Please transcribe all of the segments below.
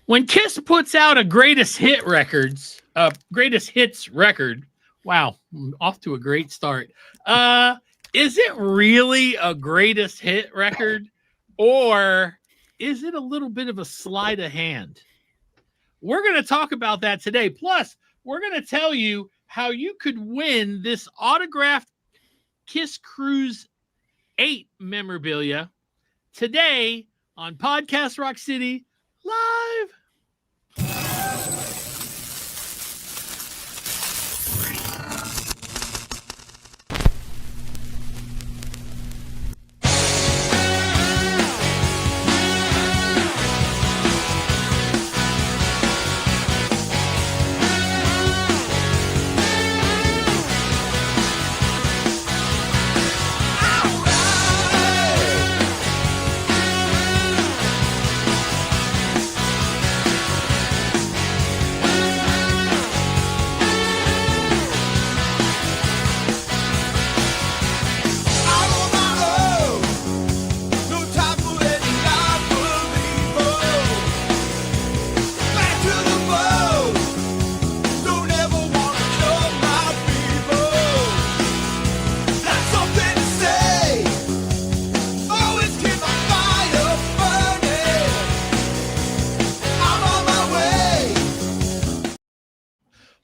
When Kiss puts out a greatest hits record, wow, off to a great start. Is it really a greatest hit record, or is it a little bit of a sleight of hand? We're going to talk about that today. Plus, we're going to tell you how you could win this autographed Kiss Cruise 8 memorabilia today on Podcast Rock City Live.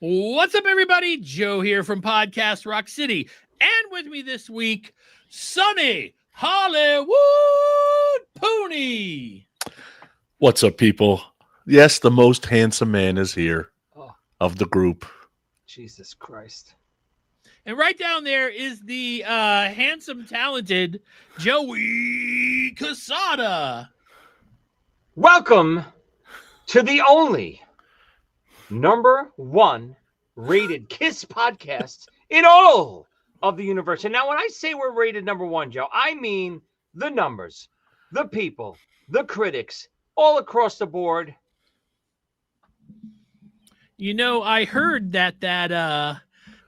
What's up, everybody? Joe here from Podcast Rock City. And with me this week, Sonny Hollywood Pooney. What's up, people? Yes, the most handsome man is here of the group. Jesus Christ. And right down there is the handsome, talented Joey Casada. Welcome to the only #1 rated Kiss podcast in all of the universe. And now when I say we're rated #1, Joe, I mean the numbers, the people, the critics, all across the board. You know, I heard that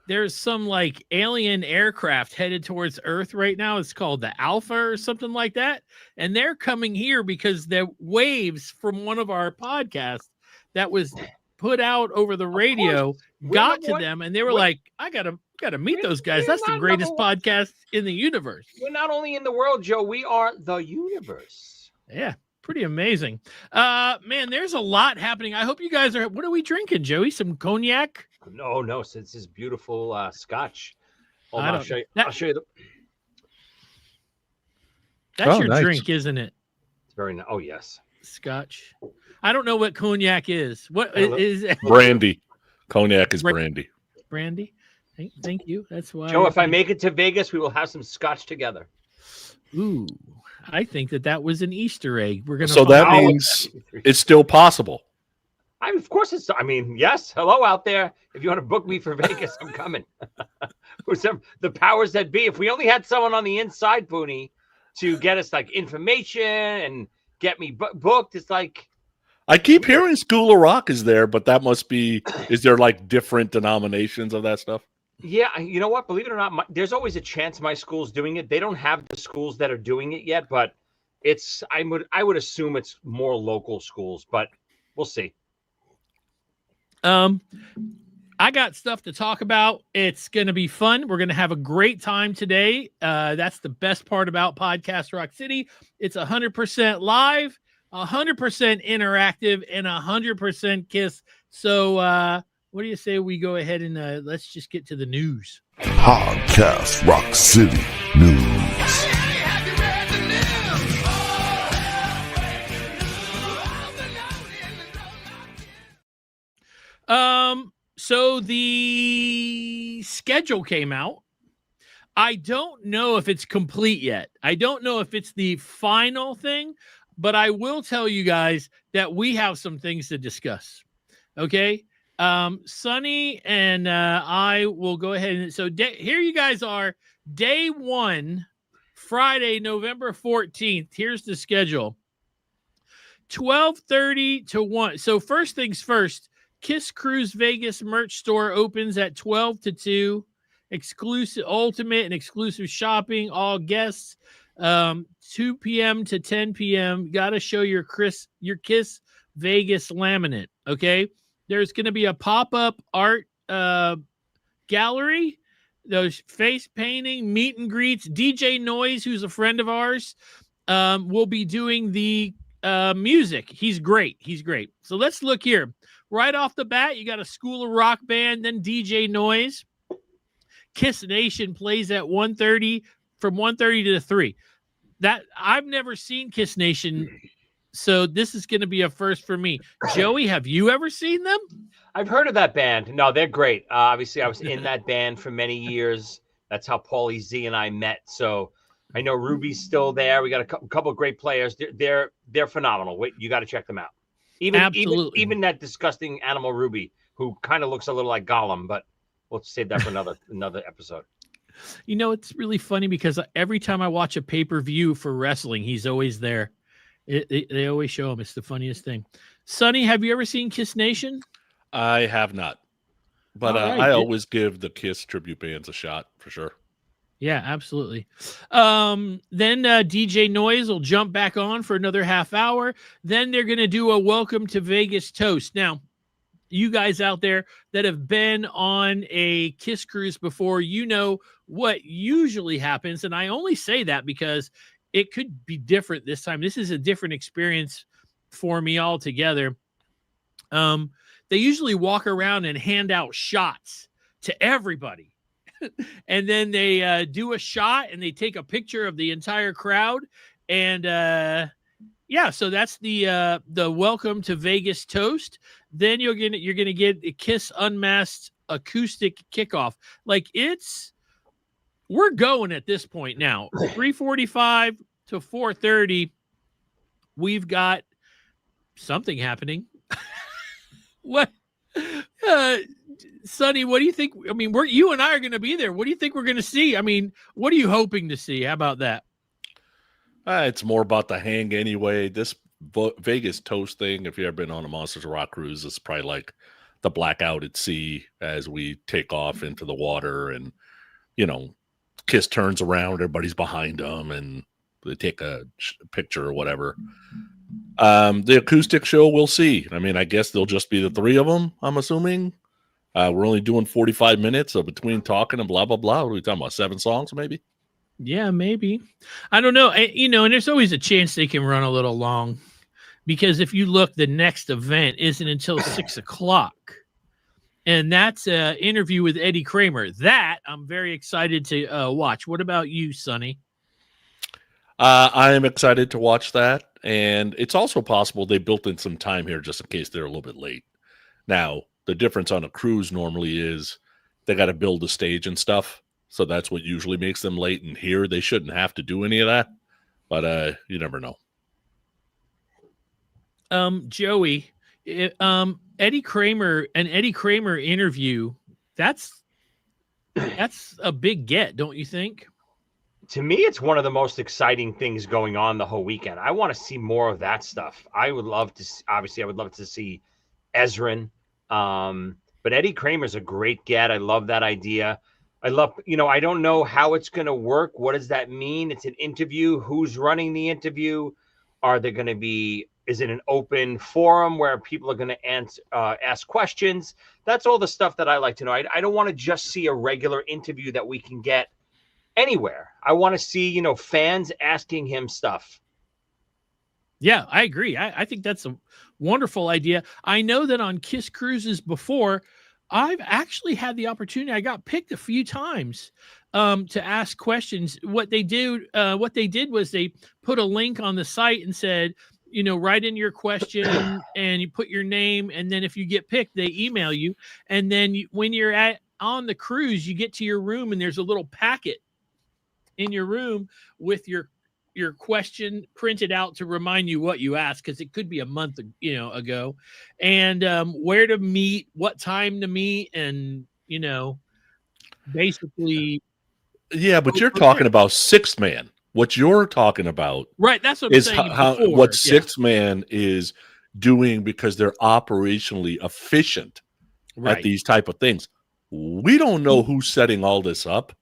there's some like alien aircraft headed towards Earth right now. It's called the Alpha or something like that. And they're coming here because the waves from one of our podcasts that was put out over the radio got to them, and they were like, I gotta meet those guys. That's the greatest podcast in the universe. We're not only in the world, Joe, we are the universe. Yeah, pretty amazing. Man, there's a lot happening. I hope you guys are. What are we drinking, Joey? Some cognac? No, so it's this beautiful scotch. I'll show you. I'll show you. That's your drink, isn't it? It's very nice. Oh, yes. Scotch. I don't know what cognac is. What is brandy? Cognac is brandy. Brandy. Thank you. That's why. Joe, if I make it to Vegas, we will have some scotch together. Ooh, I think that was an Easter egg. We're gonna. So that means it's still possible. Of course it's. I mean, yes. Hello out there. If you want to book me for Vegas, I'm coming. The powers that be. If we only had someone on the inside, Booney, to get us like information and get me booked, it's like. I keep hearing School of Rock is there, but that must be. Is there like different denominations of that stuff? Yeah, you know what? Believe it or not, there's always a chance my school's doing it. They don't have the schools that are doing it yet, but it's. I would assume it's more local schools, but we'll see. I got stuff to talk about. It's going to be fun. We're going to have a great time today. That's the best part about Podcast Rock City. It's 100% live, 100% interactive, and 100% Kiss. So what do you say we go ahead and let's just get to the news. Podcast Rock City News. So the schedule came out. I don't know if it's complete yet. I don't know if it's the final thing, but I will tell you guys that we have some things to discuss. Okay. Sonny and I will go ahead and here you guys are. Day 1, Friday, November 14th. Here's the schedule. 12:30 to 1. So first things first, Kiss Cruise Vegas merch store opens at 12 to 2. Exclusive, ultimate and exclusive shopping, all guests, 2 p.m. to 10 p.m. Got to show your Kiss Vegas laminate. Okay. There's going to be a pop-up art gallery, those face painting, meet and greets. DJ Noise, who's a friend of ours, will be doing the music. He's great. So let's look here. Right off the bat, you got a School of Rock band, then DJ Noise. Kiss Nation plays at 1:30, from 1:30 to 3. That I've never seen Kiss Nation, so this is going to be a first for me. Joey, have you ever seen them? I've heard of that band. No, they're great. Obviously, I was in that band for many years. That's how Paulie Z and I met. So I know Ruby's still there. We got a couple of great players. They're phenomenal. Wait, you got to check them out. Even that disgusting animal Ruby, who kind of looks a little like Gollum, but we'll save that for another episode. You know, it's really funny because every time I watch a pay-per-view for wrestling, he's always there. They always show him. It's the funniest thing. Sonny, have you ever seen Kiss Nation? I have not, but right. I always give the Kiss tribute bands a shot for sure. Yeah, absolutely. Then DJ Noise will jump back on for another half hour. Then they're going to do a Welcome to Vegas toast. Now, you guys out there that have been on a Kiss cruise before, you know what usually happens. And I only say that because it could be different this time. This is a different experience for me altogether. They usually walk around and hand out shots to everybody. And then they do a shot and they take a picture of the entire crowd. And so that's the Welcome to Vegas toast. Then you're gonna get a Kiss Unmasked acoustic kickoff. Like we're going at this point now. 3:45 to 4:30. We've got something happening. What, Sonny? What do you think? I mean, you and I are going to be there. What do you think we're going to see? I mean, what are you hoping to see? How about that? It's more about the hang anyway. This Vegas toast thing, if you've ever been on a Monsters of Rock cruise, is probably like the blackout at sea as we take off into the water, and Kiss turns around, everybody's behind them, and they take a picture or whatever. The acoustic show, we'll see. I mean, I guess they'll just be the three of them, I'm assuming. We're only doing 45 minutes of between talking and blah, blah, blah. What are we talking about? 7 songs, maybe? Yeah, maybe. I don't know. And there's always a chance they can run a little long, because if you look, the next event isn't until 6:00. And that's an interview with Eddie Kramer. That I'm very excited to watch. What about you, Sonny? I am excited to watch that. And it's also possible they built in some time here just in case they're a little bit late. Now, the difference on a cruise normally is they got to build the stage and stuff. So that's what usually makes them late. And here they shouldn't have to do any of that. But you never know. Joey, Eddie Kramer interview, that's a big get, don't you think? To me, it's one of the most exciting things going on the whole weekend. I want to see more of that stuff. I would love to see Ezrin. But Eddie Kramer's a great get. I love that idea. I don't know how it's going to work. What does that mean? It's an interview. Who's running the interview? Is it an open forum where people are going to ask questions? That's all the stuff that I like to know. I don't want to just see a regular interview that we can get anywhere. I want to see, fans asking him stuff. Yeah, I agree. I think that's a wonderful idea. I know that on Kiss cruises before, I've actually had the opportunity. I got picked a few times to ask questions. What they did was they put a link on the site and said, write in your question and you put your name. And then if you get picked, they email you. And then when you're on the cruise, you get to your room and there's a little packet in your room with your question printed out to remind you what you asked, because it could be a month ago, and where to meet, what time to meet, and basically. Yeah, but you're talking about Sixth Man. What you're talking about, right? That's what I'm saying. What Sixth Man is doing, because they're operationally efficient at these type of things. We don't know who's setting all this up,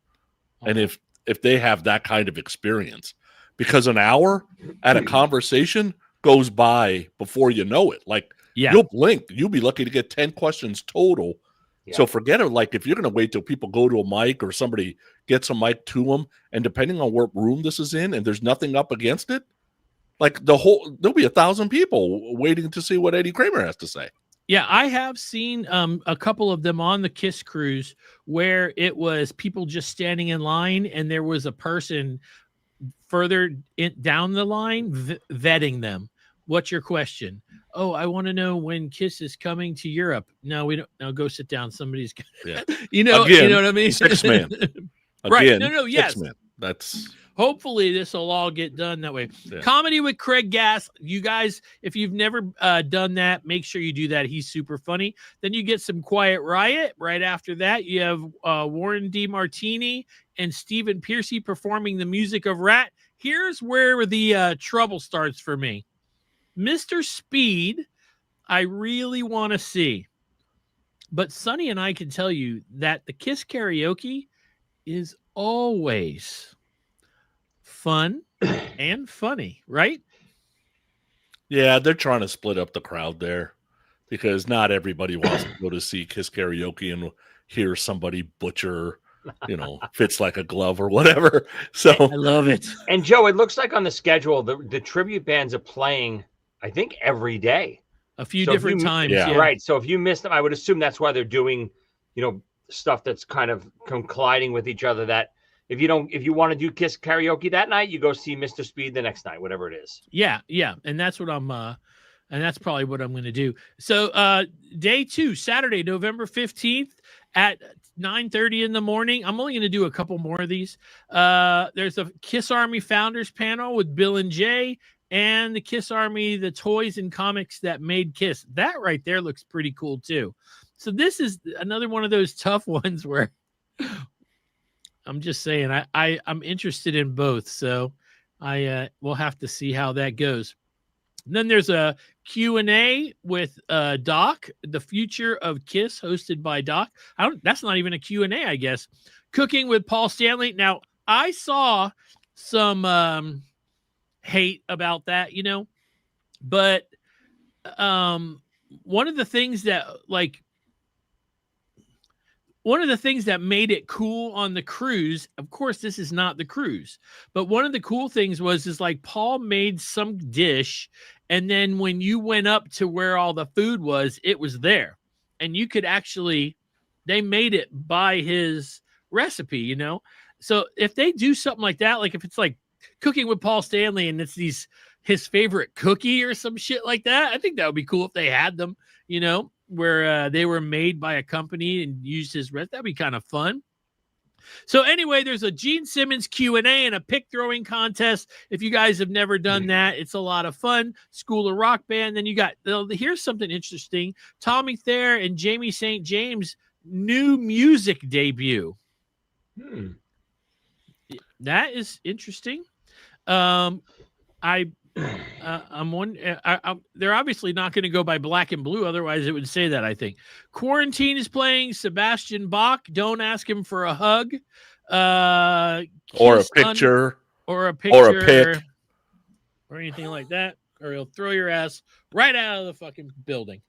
and if they have that kind of experience. Because an hour at a conversation, goes by before you know it. Like Yeah. you'll blink, you'll be lucky to get 10 questions total. Yeah. So forget it. Like if you're going to wait till people go to a mic or somebody gets a mic to them, and depending on what room this is in, and there's nothing up against it, like there'll be 1,000 people waiting to see what Eddie Kramer has to say. Yeah, I have seen a couple of them on the KISS cruise where it was people just standing in line, and there was a person further down the line vetting them. What's your question? Oh, I want to know when KISS is coming to Europe. No, we don't. No, go sit down. Somebody's got, Yeah. you know Again, what I mean? 6-man. Right. Again, No, yes. 6-man. That's Hopefully this will all get done that way. Yeah. Comedy with Craig Gass. You guys, if you've never done that, make sure you do that. He's super funny. Then you get some Quiet Riot. Right after that, you have Warren D. Martini and Stephen Piercy performing the music of Rat. Here's where the trouble starts for me. Mr. Speed, I really want to see. But Sonny and I can tell you that the KISS karaoke is always fun and funny, right? Yeah, they're trying to split up the crowd there because not everybody wants to go to see KISS karaoke and hear somebody butcher, fits like a glove or whatever. So I love it. And Joe, it looks like on the schedule, the tribute bands are playing, I think, every day. A few So if different you- times. Yeah. Yeah. Right. So if you missed them, I would assume that's why they're doing, stuff that's kind of colliding with each other. That if you want to do KISS karaoke that night, you go see Mr. Speed the next night, whatever it is. Yeah. And that's what and that's probably what I'm going to do. So day 2, Saturday, November 15th at 9:30 in the morning. I'm only going to do a couple more of these. There's a KISS Army Founders panel with Bill and Jay and the KISS Army, the toys and comics that made KISS. That right there looks pretty cool too. So this is another one of those tough ones where I'm just saying I'm interested in both. So I will have to see how that goes. And then there's a Q&A with Doc, the future of KISS, hosted by Doc. That's not even a Q&A, I guess. Cooking with Paul Stanley. Now, I saw some hate about that, but one of the things that made it cool on the cruise, of course, this is not the cruise, but one of the cool things is like Paul made some dish, and then when you went up to where all the food was, it was there, and you could they made it by his recipe, So if they do something like that, like if it's like Cooking with Paul Stanley and it's his favorite cookie or some shit like that, I think that would be cool if they had them, where they were made by a company and used his recipe. That'd be kind of fun. So anyway, there's a Gene Simmons Q&A and a pick throwing contest. If you guys have never done that, it's a lot of fun. School of Rock Band. Then you got, here's something interesting. Tommy Thayer and Jamie St. James' new music debut. That is interesting. I'm one. They're obviously not going to go by Black and Blue, otherwise it would say that. I think Quarantine is playing Sebastian Bach. Don't ask him for a hug, or a picture, or a picture, or a pic, or anything like that, or he'll throw your ass right out of the fucking building.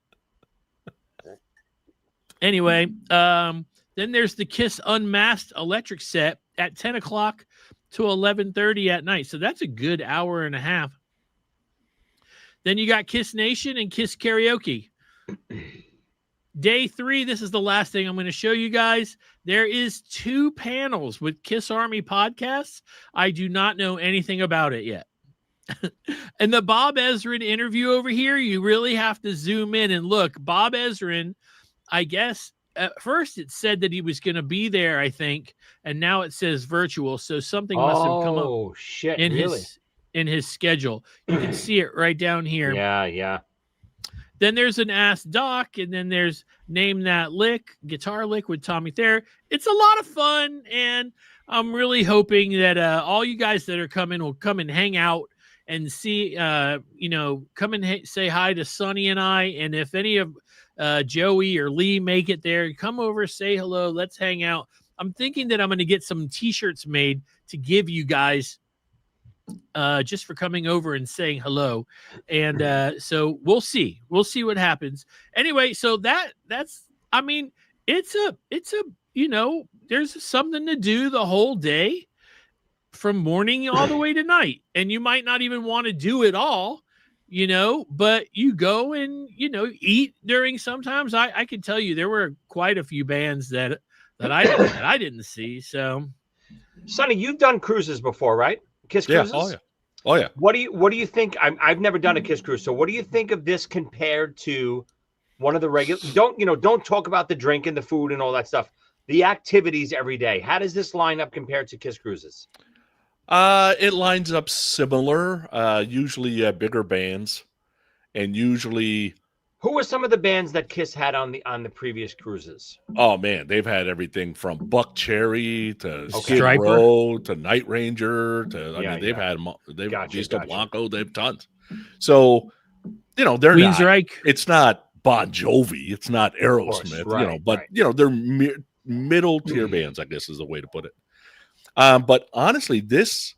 Anyway, then there's the KISS Unmasked Electric Set at 10 o'clock to 11:30 at night. So that's a good hour and a half. Then you got KISS Nation and KISS Karaoke. Day 3, this is the last thing I'm going to show you guys. There is 2 panels with KISS Army podcasts. I do not know anything about it yet. And the Bob Ezrin interview over here, you really have to zoom in and look. Bob Ezrin, I guess, at first it said that he was going to be there, I think, and now it says virtual. So something must have come up in his schedule. You can see it right down here. Yeah. Then there's an Ask Doc, and then there's Name That Lick, Guitar Lick with Tommy Thayer. It's a lot of fun, and I'm really hoping that all you guys that are coming will come and hang out and see, come and say hi to Sonny and I. And if any of Joey or Lee make it there, come over, say hello, let's hang out. I'm thinking that I'm going to get some t-shirts made to give you guys just for coming over and saying hello. And so we'll see what happens. Anyway, so that's, I mean, it's a, there's something to do the whole day from morning all the way to night. And you might not even want to do it all, but you go and, eat during. Sometimes I can tell you there were quite a few bands that I didn't see. So Sonny, you've done cruises before, right? Kiss cruises? Oh yeah. What do you think? I've never done a Kiss cruise. So what do you think of this compared to one of the regular? Don't talk about the drink and the food and all that stuff. The activities every day. How does this line up compared to Kiss cruises? It lines up similar. Usually bigger bands, and usually. Who were some of the bands that Kiss had on the previous cruises? Oh man, they've had everything from Buck Cherry to Skid Striper. Row to Night Ranger to they've had Disco Blanco. They've tons. So they're Queensryche. It's not Bon Jovi. It's not Aerosmith. Course, right, they're middle tier bands, I guess is the way to put it. But honestly, this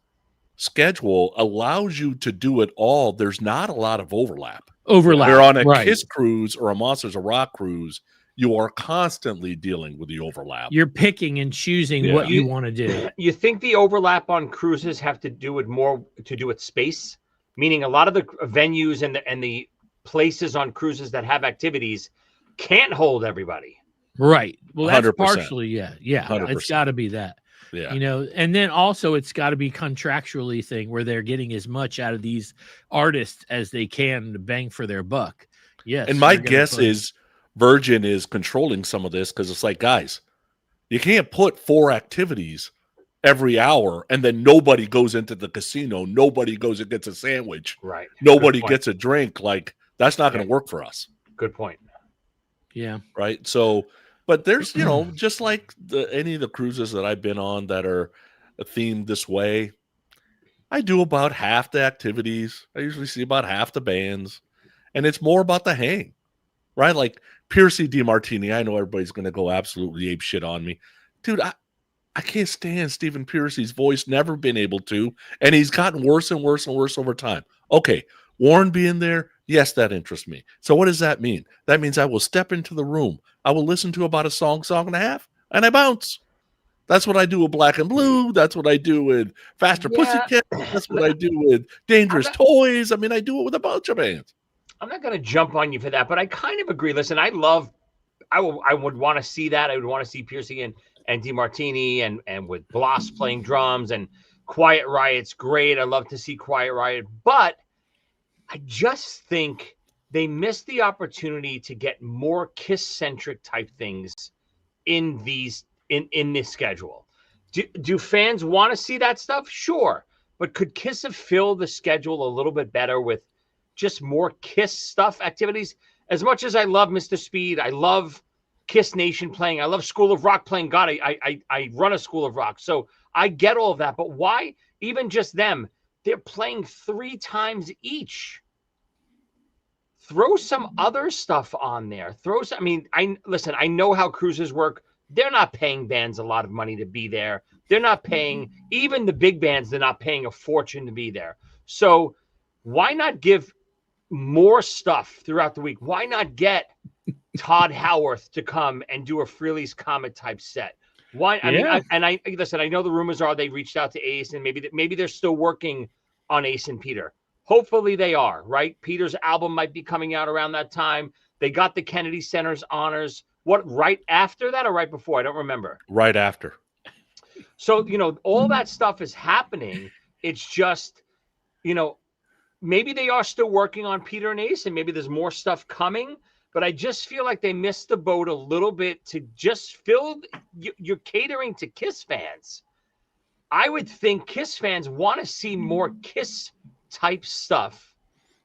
schedule allows you to do it all. There's not a lot of overlap. Where on a Kiss cruise or a Monsters of Rock cruise, you are constantly dealing with the overlap. You're picking and choosing what you want to do. You think the overlap on cruises have to do with space? Meaning a lot of the venues and the places on cruises that have activities can't hold everybody. Right. Well, that's 100%. partially, yeah. 100%. It's got to be that. Yeah. And then also it's got to be contractually thing where they're getting as much out of these artists as they can to bang for their buck. Yes. And my guess is Virgin is controlling some of this because it's like, guys, you can't put 4 activities every hour and then nobody goes into the casino. Nobody goes and gets a sandwich. Right. Nobody gets a drink. Like, that's not going to work for us. Good point. Yeah. Right. So, but there's, just like any of the cruises that I've been on that are themed this way, I do about half the activities. I usually see about half the bands, and it's more about the hang, right? Like PRC DiMartini. I know everybody's going to go absolutely ape shit on me. Dude, I can't stand Stephen Pearcy's voice, never been able to, and he's gotten worse and worse and worse over time. Okay, Warren being there, yes, that interests me. So what does that mean? That means I will step into the room. I will listen to about a song and a half, and I bounce. That's what I do with Black and Blue. That's what I do with Faster Pussycat. That's what I do with Dangerous Toys. I mean, I do it with a bunch of bands. I'm not going to jump on you for that, but I kind of agree. Listen, I would want to see that. I would want to see Pearcy and DiMartini and with Bloss playing drums and Quiet Riot's great. I love to see Quiet Riot, but I just think they missed the opportunity to get more Kiss-centric type things in this schedule. Do fans want to see that stuff? Sure. But could Kiss have filled the schedule a little bit better with just more Kiss stuff activities? As much as I love Mr. Speed, I love Kiss Nation playing, I love School of Rock playing. God, I run a School of Rock. So I get all of that. But why even just them? They're playing 3 times each. Throw some other stuff on there. I know how cruises work. They're not paying bands a lot of money to be there. They're not paying, even the big bands, they're not paying a fortune to be there. So why not give more stuff throughout the week? Why not get Todd Howarth to come and do a Frehley's Comet type set? Why? I know the rumors are they reached out to Ace and maybe they're still working on Ace and Peter. Hopefully they are, right? Peter's album might be coming out around that time. They got the Kennedy Center's honors. What, right after that or right before? I don't remember. Right after. So, all that stuff is happening. It's just, maybe they are still working on Peter and Ace and maybe there's more stuff coming. But I just feel like they missed the boat a little bit to just you're catering to Kiss fans. I would think Kiss fans want to see more Kiss type stuff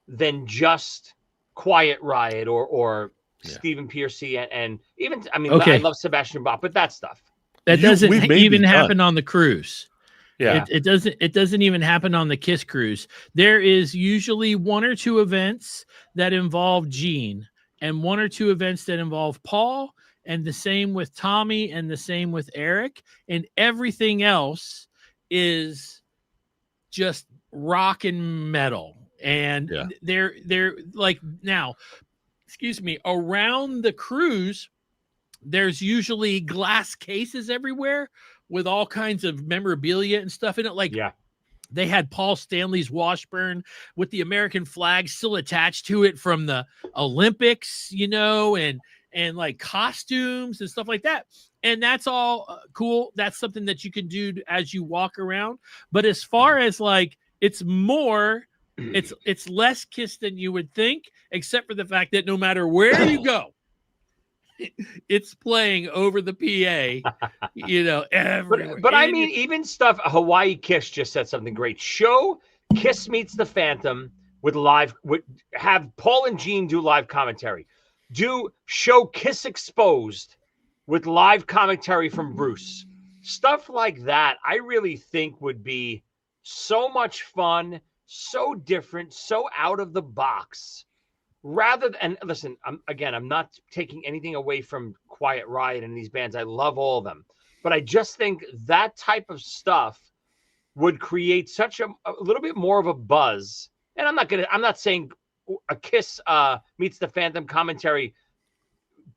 than just Quiet Riot or Stephen Pearcy and even I love Sebastian Bach, but that stuff that doesn't even happen on the cruise. Yeah, it doesn't even happen on the Kiss cruise. There is usually 1 or 2 events that involve Gene and 1 or 2 events that involve Paul, and the same with Tommy and the same with Eric, and everything else is just rock and metal, and Yeah. they're like, now, excuse me, around the cruise, there's usually glass cases everywhere with all kinds of memorabilia and stuff in it. Like, Yeah. they had Paul Stanley's Washburn with the American flag still attached to it from the Olympics, and like costumes and stuff like that. And that's all cool. That's something that you can do as you walk around. But as far as like, it's less KISS than you would think, except for the fact that no matter where you go, it's playing over the PA, everywhere. But I mean, even stuff, Hawaii Kiss just said something great. Show Kiss Meets the Phantom have Paul and Gene do live commentary. Show Kiss Exposed with live commentary from Bruce. Stuff like that, I really think would be so much fun, so different, so out of the box. And listen, I'm not taking anything away from Quiet Riot and these bands. I love all of them. But I just think that type of stuff would create such a little bit more of a buzz. And I'm not saying a Kiss Meets the Phantom commentary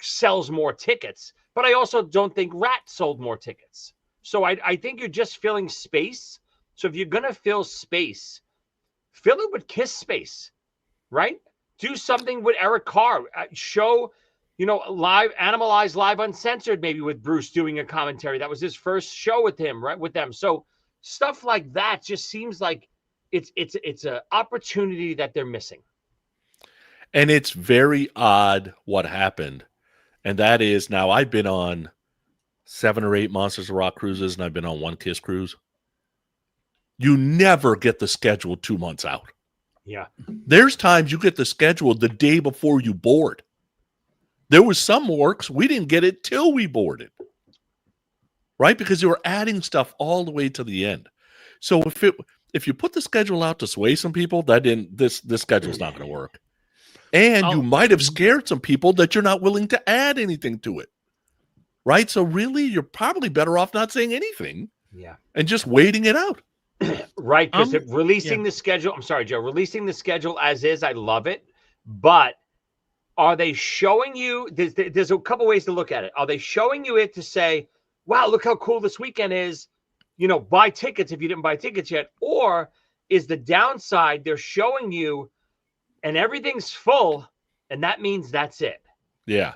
sells more tickets, but I also don't think Rat sold more tickets. So I think you're just filling space. So if you're going to fill space, fill it with Kiss space, right? Do something with Eric Carr. Show, live, Animalized Live Uncensored, maybe with Bruce doing a commentary. That was his first show with him, right? With them. So stuff like that just seems like it's an opportunity that they're missing. And it's very odd what happened. And that is, now I've been on 7 or 8 Monsters of Rock cruises, and I've been on 1 KISS cruise. You never get the schedule 2 months out. Yeah. There's times you get the schedule the day before you board. There was some works, we didn't get it till we boarded. Right? Because they were adding stuff all the way to the end. So if you put the schedule out to sway some people, this schedule's not going to work. And you might have scared some people that you're not willing to add anything to it. Right? So really, you're probably better off not saying anything. Yeah. And just waiting it out. Right, because releasing the schedule, I'm sorry, Joe, releasing the schedule as is, I love it. But are they showing you, there's a couple ways to look at it. Are they showing you it to say, wow, look how cool this weekend is, buy tickets if you didn't buy tickets yet? Or is the downside they're showing you and everything's full, and that means that's it? Yeah.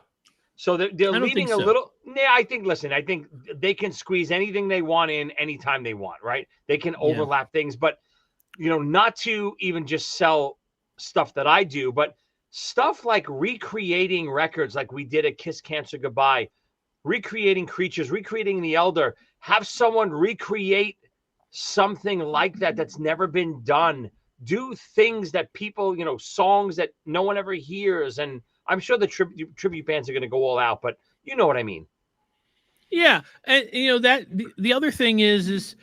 So they're leaving a little. Yeah, I think they can squeeze anything they want in anytime they want, right? They can overlap things, but not to even just sell stuff that I do, but stuff like recreating records like we did at Kiss Cancer Goodbye, recreating Creatures, recreating The Elder, have someone recreate something like that that's never been done. Do things that people, songs that no one ever hears. And I'm sure the tribute bands are going to go all out, but you know what I mean. Yeah, and that the other thing is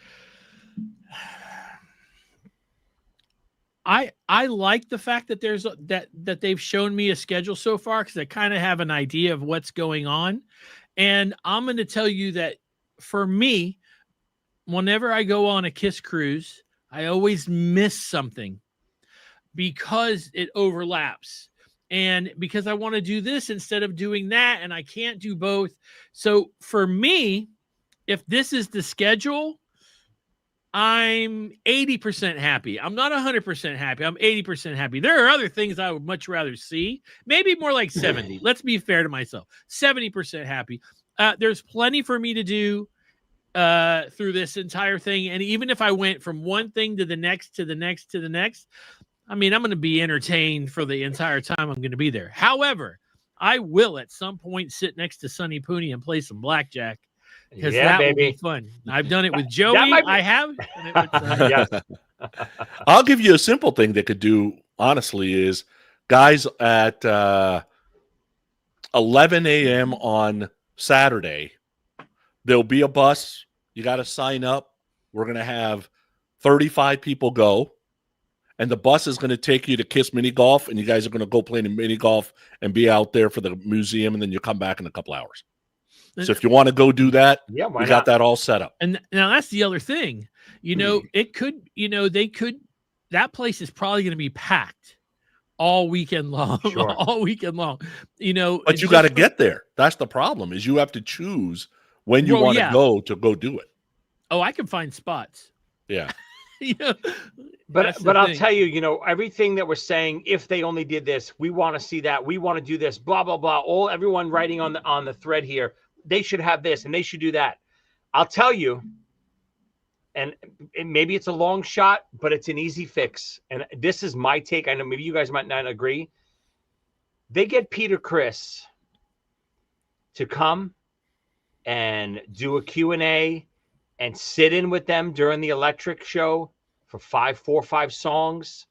I like the fact that there's that they've shown me a schedule so far, because I kind of have an idea of what's going on, and I'm going to tell you that for me, whenever I go on a KISS cruise, I always miss something because it overlaps. And because I want to do this instead of doing that, and I can't do both. So for me, if this is the schedule, I'm 80% happy. I'm not 100% happy. I'm 80% happy. There are other things I would much rather see. Maybe more like 70. Let's be fair to myself. 70% happy. There's plenty for me to do through this entire thing. And even if I went from one thing to the next, to the next, to the next, I mean, I'm going to be entertained for the entire time I'm going to be there. However, I will at some point sit next to Sonny Pooney and play some blackjack, because that will be fun. I've done it with Joey. I have. Yes. I'll give you a simple thing they could do, honestly, is guys at 11 a.m. on Saturday, there'll be a bus. You got to sign up. We're going to have 35 people go. And the bus is going to take you to KISS mini golf, and you guys are going to go play mini golf and be out there for the museum, and then you come back in a couple hours. So if you want to go do that, we got that all set up. And now that's the other thing. It could, they could that place is probably going to be packed all weekend long. Sure. All weekend long. You know, But it's you got to just- get there. That's the problem. Is you have to choose when you Well, want yeah. to go do it. Oh, I can find spots. Yeah. You know, that's But the I'll thing. tell you, you know, everything that we're saying, if they only did this, we want to see that, we want to do this, blah blah blah. Everyone writing on the thread here, they should have this and they should do that. I'll tell you, and maybe it's a long shot, but it's an easy fix. And this is my take. I know maybe you guys might not agree. They get Peter Criss to come and do a Q&A and sit in with them during the Electric show for 4 or 5 songs.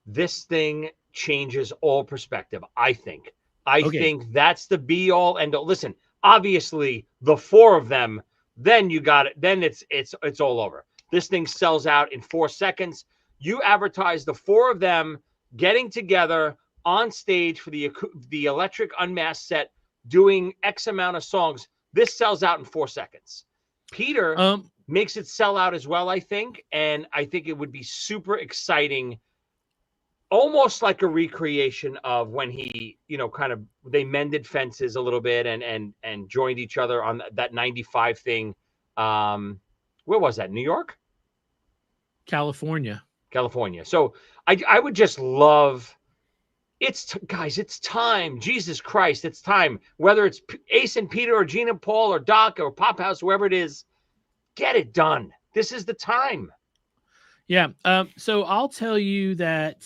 This thing changes all perspective, I think. I Okay. think that's the be all end all. Listen, obviously the 4 of them, then you got it. Then it's all over. This thing sells out in 4 seconds. You advertise the 4 of them getting together on stage for the Electric Unmasked set, doing X amount of songs. This sells out in 4 seconds. Peter makes it sell out as well, I think. And I think it would be super exciting, almost like a recreation of when he, you know, kind of they mended fences a little bit and joined each other on that 95 thing. Where was that? New York? California. So I would just love guys, it's time. Jesus Christ, it's time. Whether it's Ace and Peter or Gene and Paul or Doc or Pop House, whoever it is, get it done. This is the time. Yeah. So I'll tell you that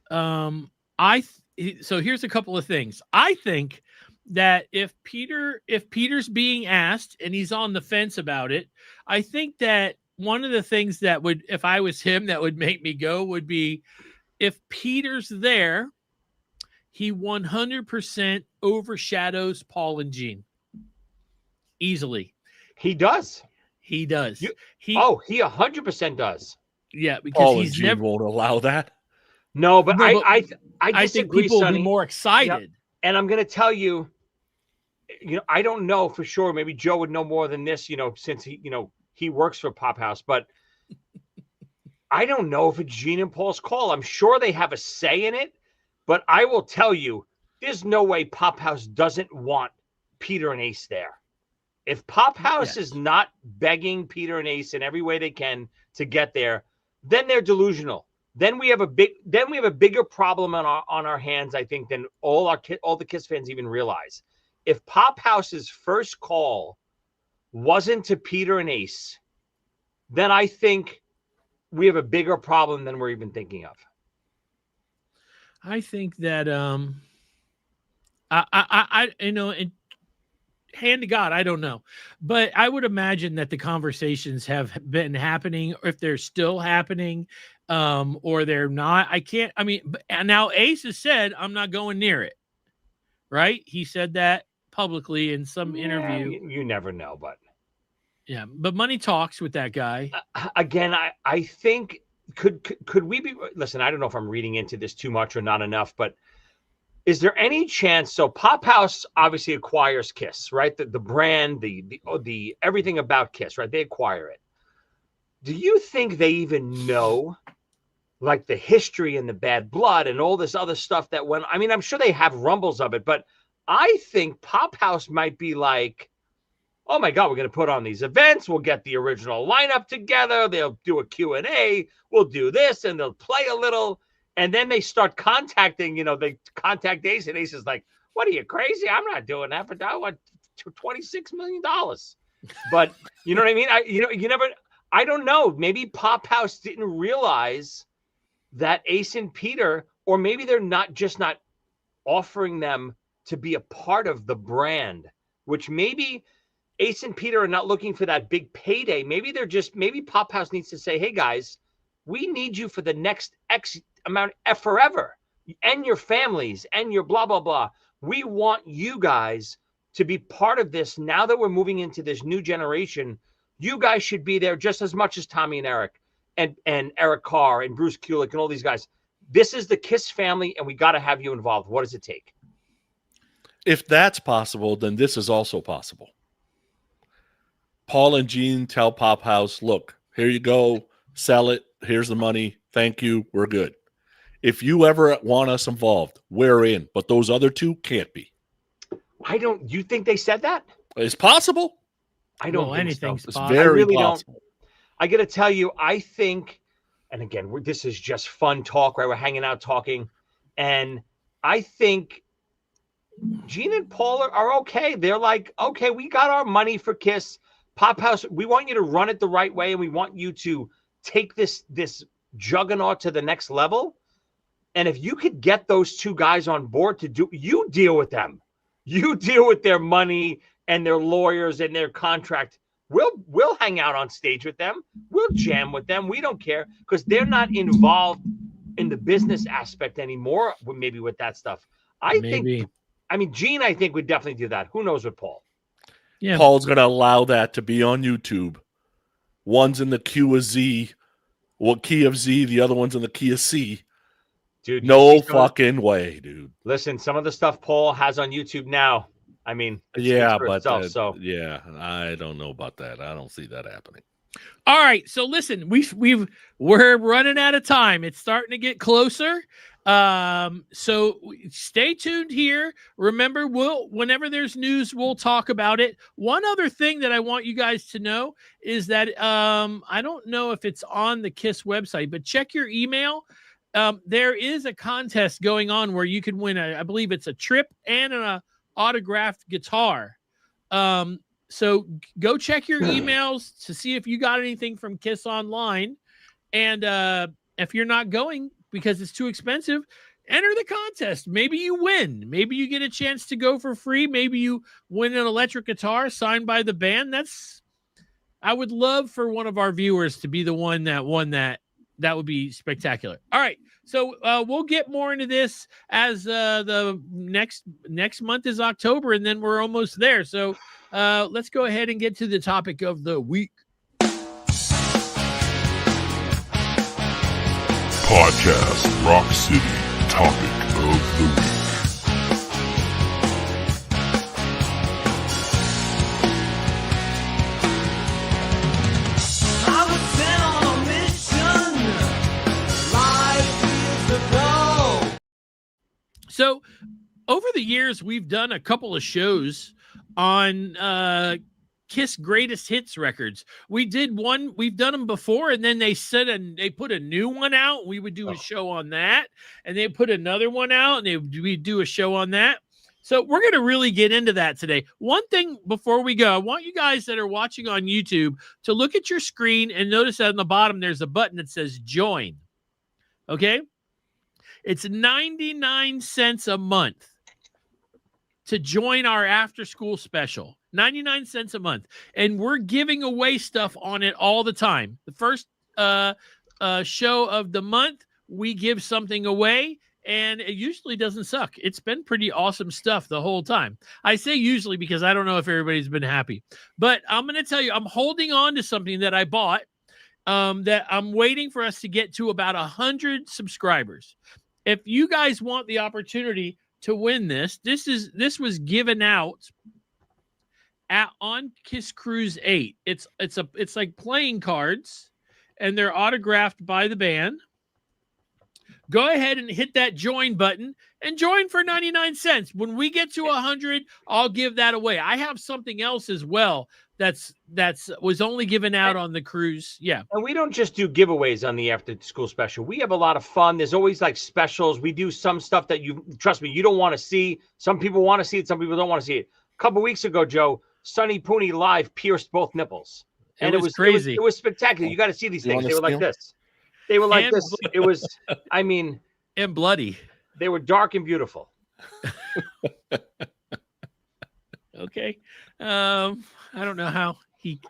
so here's a couple of things. I think that if Peter's being asked and he's on the fence about it, I think that one of the things that would, if I was him, that would make me go would be if Peter's there, he 100% overshadows Paul and Gene easily. He does. He does. He 100% does. Yeah, because Paul and he's Gene never. won't allow that. No, but I I disagree, think people will Sonny. be more excited. Yep. And I'm going to tell you, you know, I don't know for sure. Maybe Joe would know more than this, you know, since he works for Pop House, but I don't know if it's Gene and Paul's call. I'm sure they have a say in it, but I will tell you, there's no way Pop House doesn't want Peter and Ace there. If Pop House is not begging Peter and Ace in every way they can to get there, then they're delusional. Then we have a bigger problem on our hands, I think, than all the Kiss fans even realize. If Pop House's first call wasn't to Peter and Ace, then I think we have a bigger problem than we're even thinking of. I think that I you know, and hand to God, I don't know, but I would imagine that the conversations have been happening, or if they're still happening, or they're not. I mean, and now Ace has said, I'm not going near it. Right? He said that publicly in some interview. You never know, but yeah, but money talks with that guy. Again, I think could we be? Listen, I don't know if I'm reading into this too much or not enough, but is there any chance? So Pop House obviously acquires Kiss, right? The brand, the everything about Kiss, right? They acquire it. Do you think they even know, like, the history and the bad blood and all this other stuff that went? I mean, I'm sure they have rumbles of it, but I think Pop House might be like, oh my God, we're going to put on these events. We'll get the original lineup together. They'll do a Q&A. We'll do this, and they'll play a little. And then they start contacting, they contact Ace, and Ace is like, what are you, crazy? I'm not doing that for that. I want $26 million. But you know what I mean? I don't know. Maybe Pop House didn't realize that Ace and Peter, or maybe they're not offering them to be a part of the brand, which maybe Ace and Peter are not looking for that big payday. Maybe maybe Pop House needs to say, hey guys, we need you for the next X amount forever, and your families and your blah, blah, blah. We want you guys to be part of this. Now that we're moving into this new generation, you guys should be there just as much as Tommy and Eric and Eric Carr and Bruce Kulick and all these guys. This is the Kiss family, and we got to have you involved. What does it take? If that's possible, then this is also possible. Paul and Gene tell Pop House, look, here you go, sell it. here's the money. Thank you. We're good. If you ever want us involved, we're in. But those other two can't be. You think they said that? It's possible. I don't Well, think anything's so. It's possible. very really don't. possible. I got to tell you, I think, and again, this is just fun talk, right? We're hanging out talking. And I think Gene and Paul are okay. They're like, okay, we got our money for Kiss. Pop House, we want you to run it the right way, and we want you to take this juggernaut to the next level. And if you could get those two guys on board you deal with them. You deal with their money and their lawyers and their contract. We'll hang out on stage with them. We'll jam with them. We don't care because they're not involved in the business aspect anymore. Maybe with that stuff. Gene, I think would definitely do that. Who knows with Paul? Yeah. Paul's going to allow that to be on YouTube. One's in the Q of Z, key of Z. The other one's in the key of C. Dude, no fucking way, dude. Listen, some of the stuff Paul has on YouTube now. I mean, yeah, but itself, yeah, I don't know about that. I don't see that happening. All right, so listen, we're running out of time. It's starting to get closer. So stay tuned here. Remember, whenever there's news, we'll talk about it. One other thing that I want you guys to know is that I don't know if it's on the KISS website, but check your email. There is a contest going on where you can win I believe it's a trip and an autographed guitar. So go check your emails to see if you got anything from KISS Online. And if you're not going because it's too expensive, enter the contest. Maybe you win. Maybe you get a chance to go for free. Maybe you win an electric guitar signed by the band. I would love for one of our viewers to be the one that won that. That would be spectacular. All right. So we'll get more into this as the next month is October, and then we're almost there. So let's go ahead and get to the topic of the week. Podcast Rock City Topic of the Week. So over the years, we've done a couple of shows on KISS Greatest Hits records. We've done them before, and then they put a new one out. We would do a show on that, and they put another one out, and we'd do a show on that. So we're going to really get into that today. One thing before we go, I want you guys that are watching on YouTube to look at your screen and notice that on the bottom, there's a button that says join. Okay. It's 99 cents a month to join our after school special. 99 cents a month. And we're giving away stuff on it all the time. The first show of the month, we give something away, and it usually doesn't suck. It's been pretty awesome stuff the whole time. I say usually because I don't know if everybody's been happy. But I'm going to tell you, I'm holding on to something that I bought that I'm waiting for us to get to about 100 subscribers. If you guys want the opportunity to win this was given out on KISS Cruise 8. It's like playing cards, and they're autographed by the band. Go ahead and hit that join button and join for 99 cents. When we get to 100, I'll give that away. I have something else as well that's was only given out on the cruise. Yeah. And we don't just do giveaways on the after school special. We have a lot of fun. There's always like specials. We do some stuff that trust me, you don't want to see. Some people want to see it. Some people don't want to see it. A couple weeks ago, Joe, Sonny Pooney live pierced both nipples. And it was crazy. It was spectacular. You got to see these things. They were like this. They were like this. It was, I mean. And bloody. They were dark and beautiful. Okay. I don't know how he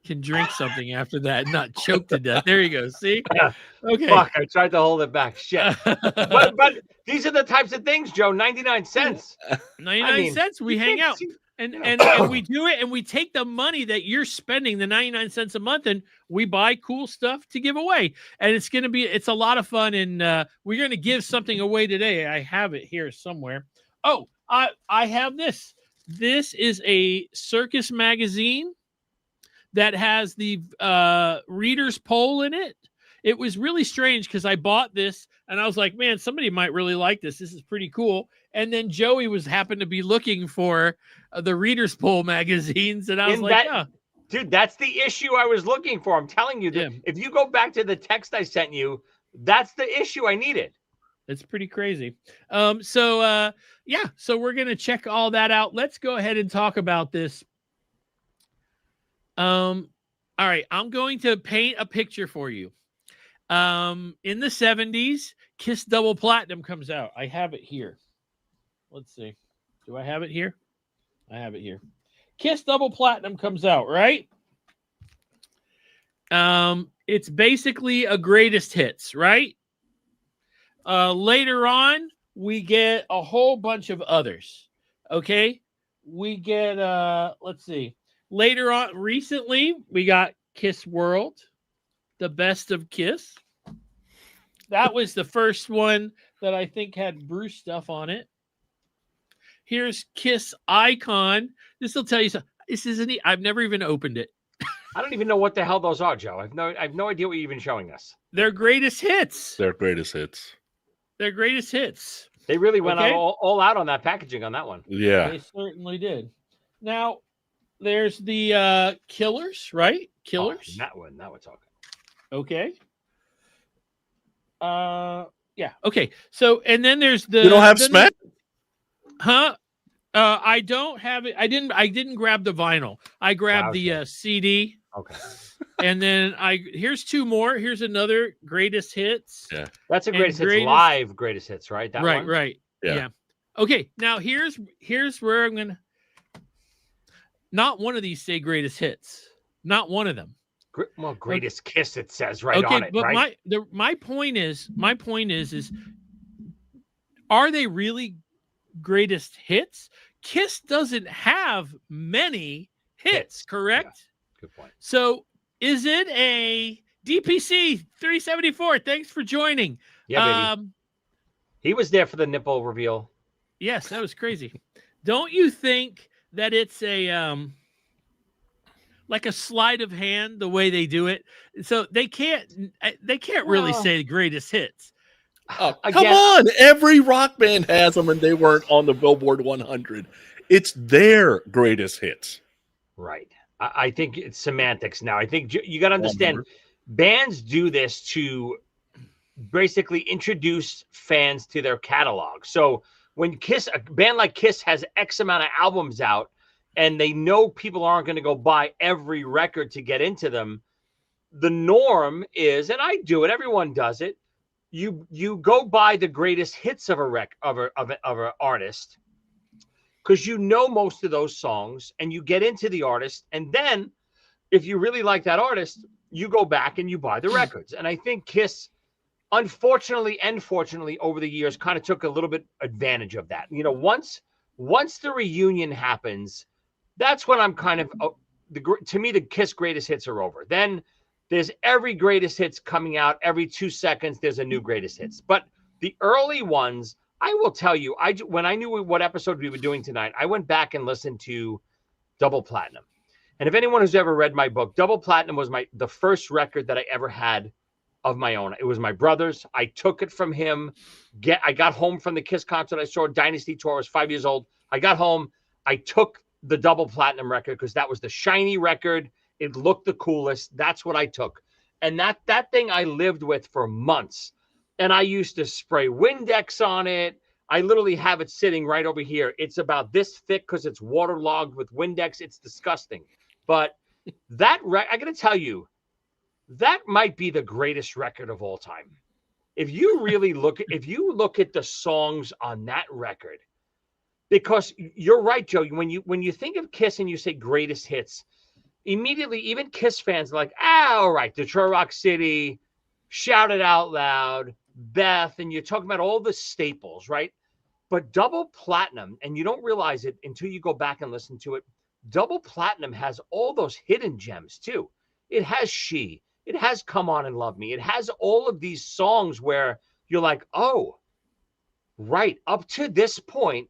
can drink something after that and not choke to death. There you go. See? Okay. Fuck, I tried to hold it back. Shit. but these are the types of things, Joe. 99 cents. 99 cents. We hang out. And we do it, and we take the money that you're spending, the 99 cents a month, and we buy cool stuff to give away. And it's a lot of fun, and we're going to give something away today. I have it here somewhere. Oh, I have this. This is a circus magazine that has the reader's poll in it. it was really strange because I bought this and I was like, man, somebody might really like this. This is pretty cool. And then Joey happened to be looking for the Reader's Poll magazines, and I was like, yeah. Dude, that's the issue I was looking for. I'm telling you that if you go back to the text I sent you, that's the issue I needed. It's pretty crazy. So we're going to check all that out. Let's go ahead and talk about this. All right. I'm going to paint a picture for you. In the 70s, Kiss Double Platinum comes out. I have it here. Let's see. Do I have it here? I have it here. Kiss Double Platinum comes out, right? It's basically a greatest hits, right? Later on, we get a whole bunch of others. Okay? We get let's see. Later on, recently, we got Kiss World, the best of Kiss. That was the first one that I think had Bruce stuff on it. Here's Kiss Icon. This will tell you something. This isn't. I've never even opened it. I don't even know what the hell those are, Joe. I've no idea what you're even showing us. Their greatest hits. Their greatest hits. Their greatest hits. They really went all out on that packaging on that one. Yeah, they certainly did. Now, there's the Killers, right? Killers. That one. Now we're talking. Okay. Yeah. Okay. So, and then there's the. You don't have Smack? Huh? I don't have it. I didn't grab the vinyl. I grabbed the CD. Okay. And then here's two more. Here's another greatest hits. Yeah. That's a greatest hits live greatest hits, right? That one? Right. Yeah. Okay. Now here's where I'm gonna. Not one of these say greatest hits. Not one of them. Well, greatest Kiss it says right on it. But right? my point is, are they really greatest hits? Kiss doesn't have many hits, correct? Yeah. Good point. So is it a DPC 374? Thanks for joining. Yeah, baby. He was there for the nipple reveal. Yes, that was crazy. Don't you think that it's a like a sleight of hand the way they do it? So they can't really say the greatest hits. Oh, come on. Every rock band has them and they weren't on the Billboard 100. It's their greatest hits. Right. I think it's semantics now. I think you got to understand bands do this to basically introduce fans to their catalog. So when a band like Kiss has X amount of albums out and they know people aren't going to go buy every record to get into them, the norm is, and I do it, everyone does it, you go buy the greatest hits of an artist because you know most of those songs and you get into the artist. And then if you really like that artist, you go back and you buy the records. And I think Kiss, unfortunately and fortunately, over the years kind of took a little bit advantage of that. You know, once the reunion happens, that's when I'm kind of, to me, the Kiss greatest hits are over. Then there's every greatest hits coming out every 2 seconds. There's a new greatest hits. But the early ones, I will tell you, when I knew what episode we were doing tonight, I went back and listened to Double Platinum. And if anyone who's ever read my book, Double Platinum was the first record that I ever had of my own. It was my brother's. I took it from him. I got home from the Kiss concert I saw, Dynasty Tour. I was 5 years old. I got home. I took the Double Platinum record because that was the shiny record. It looked the coolest. That's what I took. And that thing I lived with for months. And I used to spray Windex on it. I literally have it sitting right over here. It's about this thick because it's waterlogged with Windex. It's disgusting. But I got to tell you, that might be the greatest record of all time. If you really look at the songs on that record, because you're right, Joe, when you think of Kiss and you say greatest hits, immediately, even Kiss fans are like, all right, Detroit Rock City, Shout It Out Loud, Beth, and you're talking about all the staples, right? But Double Platinum, and you don't realize it until you go back and listen to it, Double Platinum has all those hidden gems too. It has She. It has Come On and Love Me. It has all of these songs where you're like, oh, right, up to this point,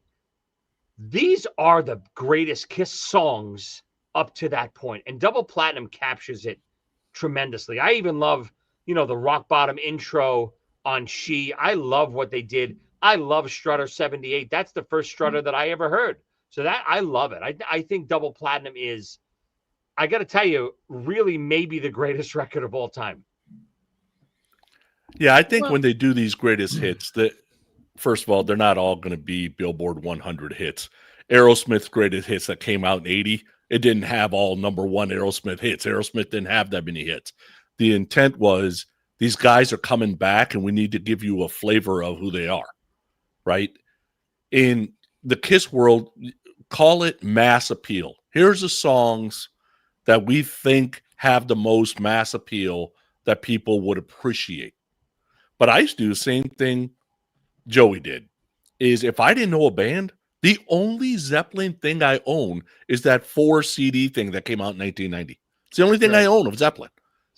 these are the greatest Kiss songs up to that point. And Double Platinum captures it tremendously. I even love the rock bottom intro on She. I love what they did. I love Strutter 78. That's the first Strutter that I ever heard. So that I love it. I think Double Platinum is, I got to tell you, really maybe the greatest record of all time. Yeah, I think Well- when they do these greatest hits, that first of all, they're not all going to be Billboard 100 hits. Aerosmith's greatest hits that came out in 80, it didn't have all number one Aerosmith hits. Aerosmith didn't have that many hits. The intent was these guys are coming back and we need to give you a flavor of who they are, right? In the Kiss world, call it mass appeal. Here's the songs that we think have the most mass appeal that people would appreciate. But I used to do the same thing Joey did, is if I didn't know a band, the only Zeppelin thing I own is that 4 CD thing that came out in 1990. It's the only thing I own of Zeppelin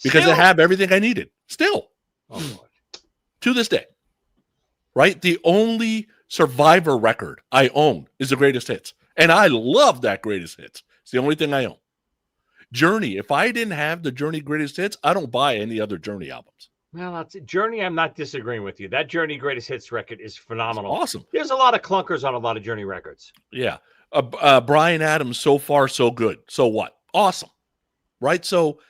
because Still? I have everything I needed. Still, Oh, Lord. to this day, right? The only Survivor record I own is the Greatest Hits. And I love that Greatest Hits. It's the only thing I own. Journey, if I didn't have the Journey Greatest Hits, I don't buy any other Journey albums. Well, that's Journey. I'm not disagreeing with you. That Journey Greatest Hits record is phenomenal. Awesome. There's a lot of clunkers on a lot of Journey records. Yeah. Bryan Adams, so far, so good. So what? Awesome. Right? So,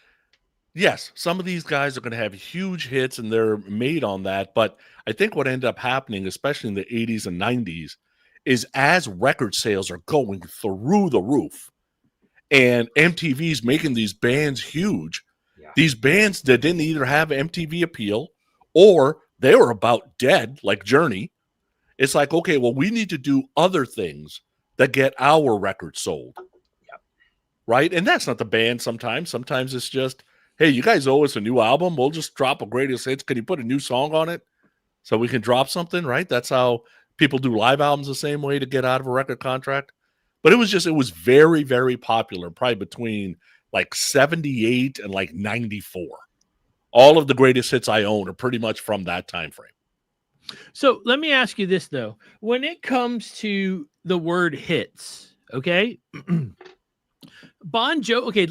yes, some of these guys are going to have huge hits and they're made on that. But I think what ended up happening, especially in the 80s and 90s, is as record sales are going through the roof and MTV's making these bands huge, Yeah. these bands that didn't either have MTV appeal or they were about dead, like Journey. It's like, okay, well, we need to do other things that get our records sold. Yep. Right? And that's not the band sometimes. Sometimes it's just, hey, you guys owe us a new album. We'll just drop a greatest hits. Can you put a new song on it so we can drop something, right? That's how people do live albums the same way to get out of a record contract. But it was very, very popular, probably between like 78 and like 94. All of the greatest hits I own are pretty much from that time frame. So let me ask you this, though. When it comes to the word hits, okay? Bon Jovi, okay,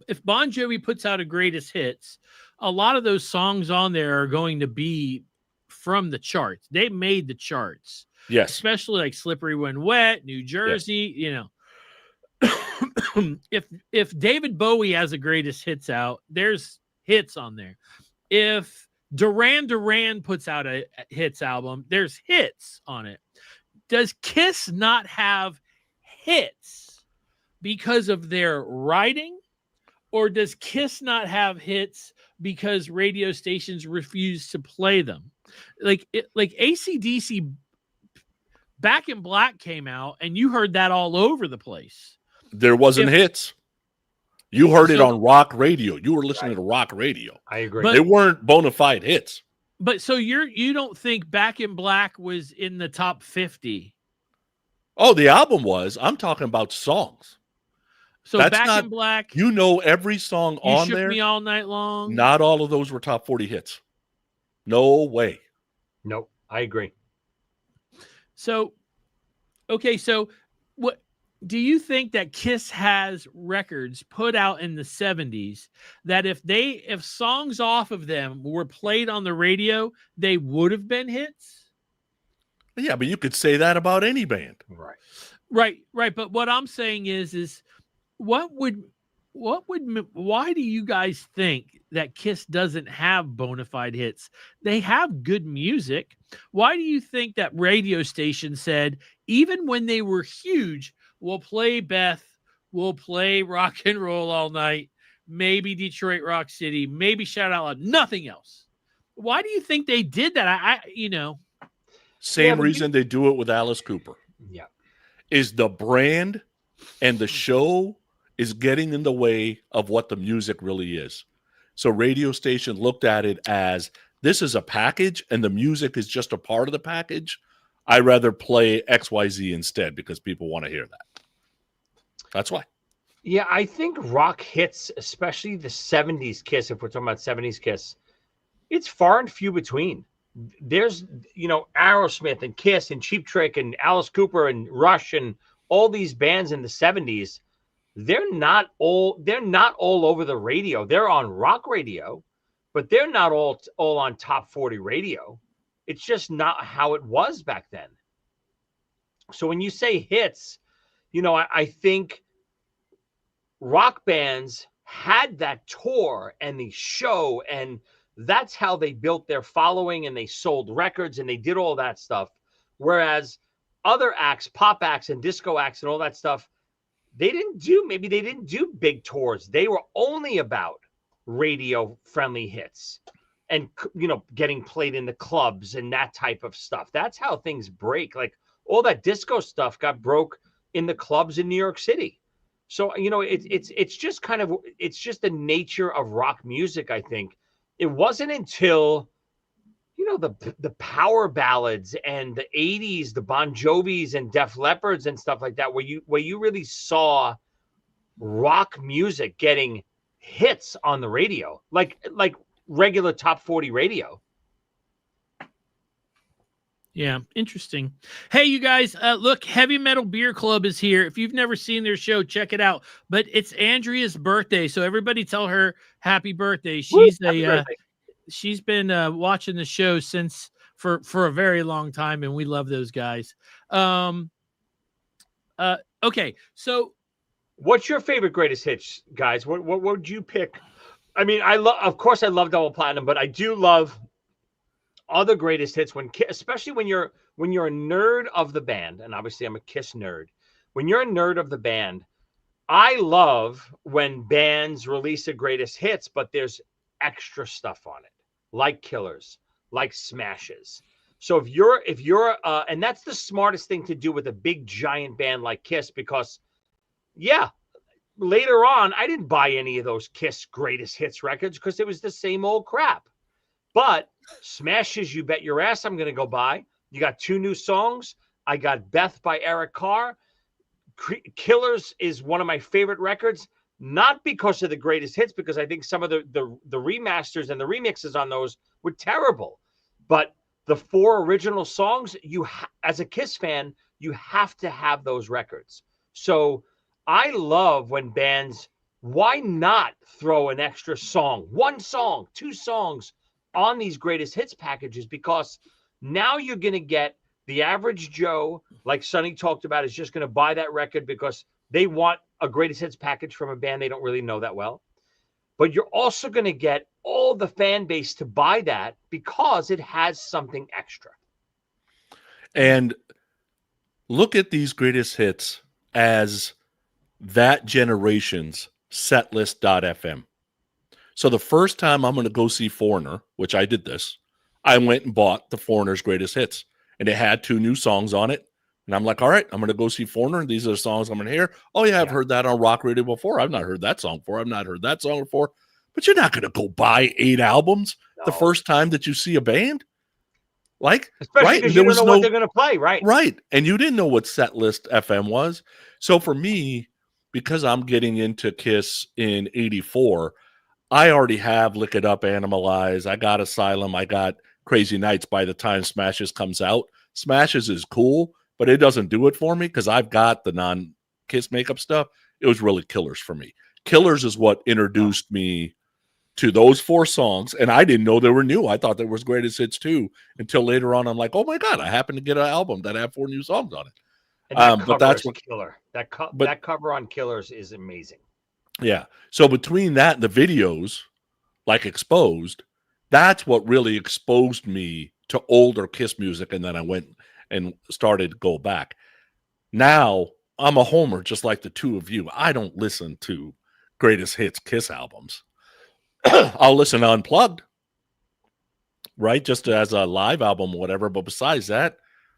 if Bon Jovi puts out a greatest hits, a lot of those songs on there are going to be from the charts. They made the charts. Yes. Especially like Slippery When Wet, New Jersey, if David Bowie has a greatest hits out, there's hits on there. If Duran Duran puts out a hits album, there's hits on it. Does Kiss not have hits because of their writing, or does Kiss not have hits because radio stations refuse to play them? Like AC/DC Back in Black came out and you heard that all over the place. There wasn't hits. You heard it on rock radio. You were listening to rock radio. I agree. But- They weren't bona fide hits. But so you don't think Back in Black was in the top 50? Oh, the album was. I'm talking about songs. So That's Back not- in Black, You know every song You on Shook there. Me All Night Long. Not all of those were top 40 hits. No way. Nope, I agree. So, okay, so what do you think that Kiss has records put out in the 70s that if songs off of them were played on the radio, they would have been hits? Yeah, but you could say that about any band. Right. Right. But what I'm saying is why do you guys think that Kiss doesn't have bona fide hits? They have good music. Why do you think that radio station said, even when they were huge, we'll play Beth, we'll play Rock and Roll All Night, maybe Detroit Rock City, maybe Shout Out Loud, nothing else? Why do you think they did that? Same but reason they do it with Alice Cooper. Yeah. Is the brand and the show is getting in the way of what the music really is. So radio station looked at it as this is a package and the music is just a part of the package. I'd rather play XYZ instead because people want to hear that. That's why. Yeah, I think rock hits, especially the 70s Kiss, if we're talking about 70s Kiss, it's far and few between. There's, Aerosmith and Kiss and Cheap Trick and Alice Cooper and Rush and all these bands in the 70s. They're not all over the radio. They're on rock radio, but they're not all on top 40 radio. It's just not how it was back then. So when you say hits, I think rock bands had that tour and the show, and that's how they built their following, and they sold records and they did all that stuff. Whereas other acts, pop acts and disco acts and all that stuff, they didn't do big tours. They were only about radio friendly hits and, getting played in the clubs and that type of stuff. That's how things break. Like all that disco stuff got broke in the clubs in New York City. So, it's just the nature of rock music. I think it wasn't until, the power ballads and the 80s, the Bon Jovis and Def Leppards and stuff like that, where you really saw rock music getting hits on the radio, like regular top 40 radio. Yeah, interesting. Hey, you guys, look, Heavy Metal Beer Club is here. If you've never seen their show, check it out. But it's Andrea's birthday, so everybody tell her happy birthday. She's she's been watching the show for a very long time, and we love those guys. Okay, so what's your favorite greatest hits, guys? What would you pick? I mean, of course I love Double Platinum, but I do love other greatest hits, especially when you're a nerd of the band, and obviously I'm a Kiss nerd. When you're a nerd of the band, I love when bands release a greatest hits, but there's extra stuff on it, like Killers, like smashes. So if you're and that's the smartest thing to do with a big giant band like Kiss, because later on I didn't buy any of those Kiss greatest hits records because it was the same old crap. But smashes, you bet your ass I'm going to go buy. You got 2 new songs. I got Beth by Eric Carr. Killers is one of my favorite records, not because of the greatest hits, because I think some of the remasters and the remixes on those were terrible. But the 4 original songs, as a Kiss fan, you have to have those records. So I love when bands, why not throw an extra song, 1 song, 2 songs, on these greatest hits packages, because now you're going to get the average Joe, like Sonny talked about, is just going to buy that record because they want a greatest hits package from a band they don't really know that well. But you're also going to get all the fan base to buy that because it has something extra. And look at these greatest hits as that generation's setlist.fm. So the first time I'm going to go see Foreigner, which I did this, I went and bought the Foreigner's greatest hits, and it had 2 new songs on it. And I'm like, all right, I'm going to go see Foreigner, and these are the songs I'm going to hear. Oh, yeah, I've heard that on rock radio before. I've not heard that song before. I've not heard that song before. But you're not going to go buy 8 albums the first time that you see a band. Like, especially because you don't know what they're going to play, right? Right. And you didn't know what Setlist FM was. So for me, because I'm getting into Kiss in 84, I already have Lick It Up, Animalize. I got Asylum. I got Crazy Nights by the time Smashes comes out. Smashes is cool, but it doesn't do it for me because I've got the non-Kiss makeup stuff. It was really Killers for me. Killers is what introduced me to those 4 songs, and I didn't know they were new. I thought there was greatest hits too, until later on I'm like, oh my God, I happen to get an album that had 4 new songs on it. And but that's what Killer. That cover on Killers is amazing. Yeah. So between that and the videos, like Exposed, that's what really exposed me to older Kiss music. And then I went and started to go back. Now I'm a homer, just like the 2 of you. I don't listen to greatest hits Kiss albums. I'll listen to Unplugged, right? Just as a live album or whatever. But besides that,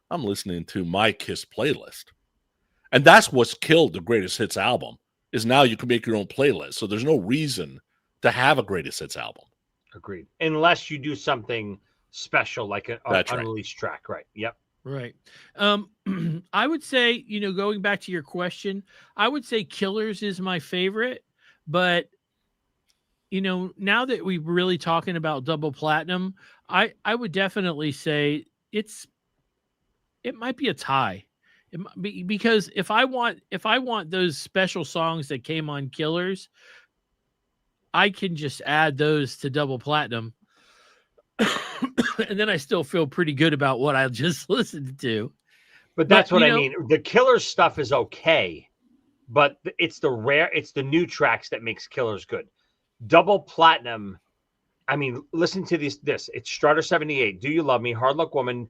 I'm listening to my Kiss playlist. And that's what's killed the greatest hits album. Is now you can make your own playlist. So there's no reason to have a greatest hits album. Agreed. Unless you do something special like an unreleased track. Right. Yep. Right. I would say, going back to your question, I would say Killers is my favorite. But, now that we're really talking about Double Platinum, I would definitely say it might be a tie. It might be, because if I want those special songs that came on Killers, I can just add those to double platinum. And then I still feel pretty good about what I just listened to. But that's what you I know, mean. The Killers stuff is okay, but it's the new tracks that makes Killers good. Double platinum. I mean, listen to this. It's Strutter 78. Do You Love Me? Hard Luck Woman.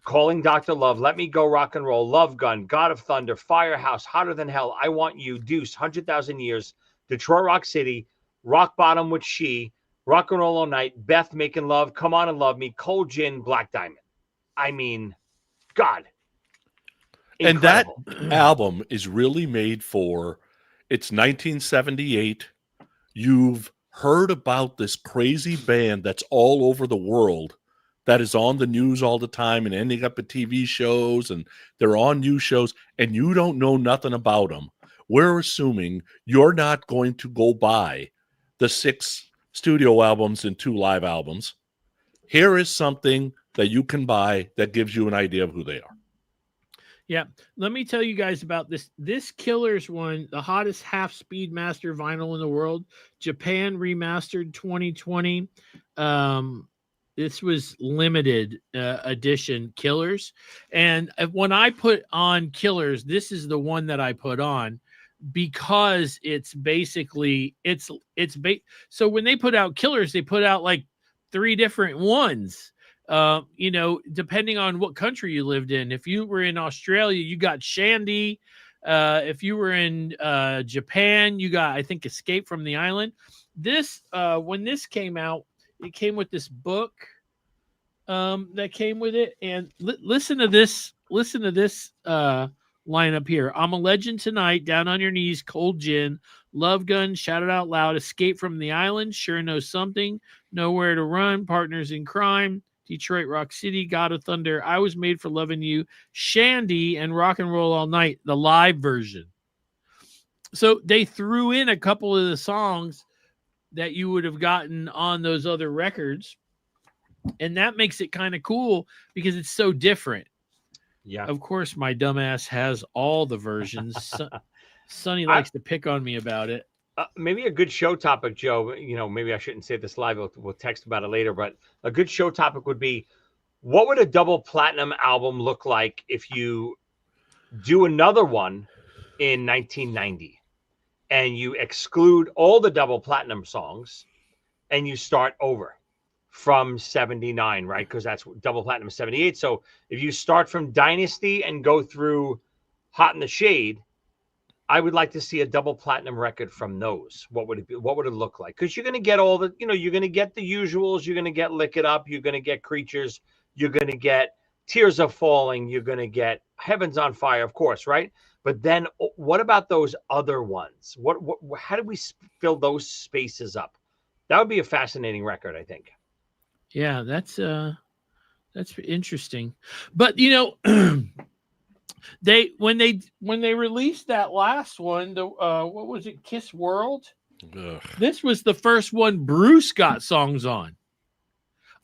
Calling Dr. Love. Let Me Go. Rock and Roll. Love Gun. God of Thunder. Firehouse. Hotter Than Hell. I Want You. Deuce. 100,000 Years. Detroit Rock City. Rock Bottom with She. Rock and Roll All Night. Beth Making Love. Come On and Love Me. Cold Gin. Black Diamond. I mean, God. Incredible. And that album is really made for, it's 1978. You've heard about this crazy band that's all over the world, that is on the news all the time and ending up at TV shows, and they're on news shows, and you don't know nothing about them. We're assuming you're not going to go buy the 6 studio albums and 2 live albums. Here is something that you can buy that gives you an idea of who they are. Yeah, let me tell you guys about this. This Killers one, the hottest half-speed master vinyl in the world, Japan remastered 2020. This was limited edition Killers, and when I put on Killers, this is the one that I put on because it's basically so when they put out Killers, they put out like 3 different ones. Depending on what country you lived in. If you were in Australia, you got Shandy. If you were in Japan, you got, I think, Escape from the Island. This, when this came out, it came with this book that came with it. And listen to this lineup here. I'm a Legend Tonight, Down on Your Knees, Cold Gin, Love Gun, Shout It Out Loud, Escape from the Island, Sure Know Something, Nowhere to Run, Partners in Crime, Detroit Rock City, God of Thunder, I Was Made for Loving You, Shandy, and Rock and Roll All Night, the live version. So they threw in a couple of the songs that you would have gotten on those other records. And that makes it kind of cool because it's so different. Yeah. Of course, my dumbass has all the versions. Sonny likes to pick on me about it. Maybe a good show topic, Joe, maybe I shouldn't say this live. We'll text about it later, but a good show topic would be, what would a double platinum album look like if you do another one in 1990 and you exclude all the double platinum songs and you start over from 79, right? Because that's double platinum 78. So if you start from Dynasty and go through Hot in the Shade, I would like to see a double platinum record from those. What would it be? What would it look like? Because you're going to get all the, you're going to get the usuals. You're going to get Lick It Up. You're going to get Creatures. You're going to get Tears Are Falling. You're going to get Heaven's on Fire, of course, right? But then what about those other ones? How do we fill those spaces up? That would be a fascinating record, I think. Yeah, that's interesting. But when they released that last one, the what was it, Kiss World? Ugh. This was the first one Bruce got songs on,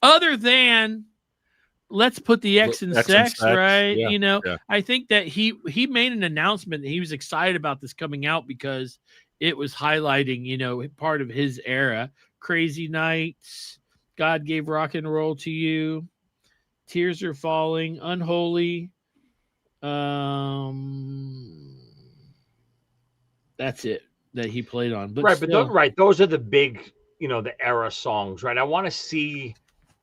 other than Let's Put the X in Sex, right? Yeah. I think that he made an announcement that he was excited about this coming out because it was highlighting part of his era. Crazy Nights, God Gave Rock and Roll to You, Tears Are Falling, Unholy. That's it that he played on. But those are the big, the era songs, right? I want to see,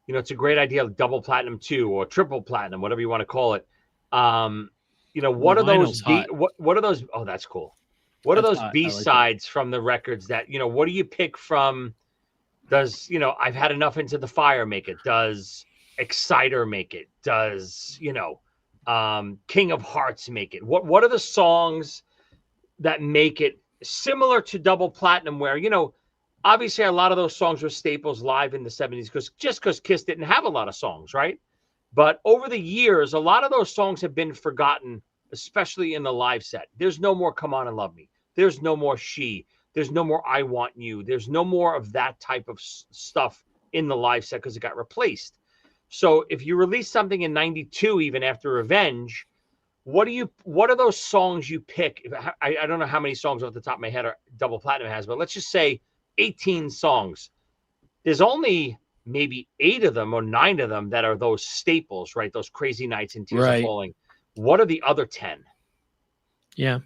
it's a great idea, double platinum 2 or triple platinum, whatever you want to call it. What are those? What are those? Oh, that's cool. What are those B-sides from the records that, what do you pick from? Does, I've Had Enough Into the Fire make it? Does Exciter make it? Does, King of Hearts make it? What are the songs that make it similar to double platinum, where, obviously a lot of those songs were staples live in the 70s because Kiss didn't have a lot of songs, right? But over the years, a lot of those songs have been forgotten, especially in the live set. There's no more Come On and Love Me. There's no more She. There's no more I Want You. There's no more of that type of stuff in the live set because it got replaced. So if you release something in 92, even after Revenge, what are those songs you pick? I don't know how many songs off the top of my head are double platinum has, but let's just say 18 songs. There's only maybe 8 of them or 9 of them that are those staples, right? Those Crazy Nights and Tears Are Right. Falling. What are the other 10? Yeah,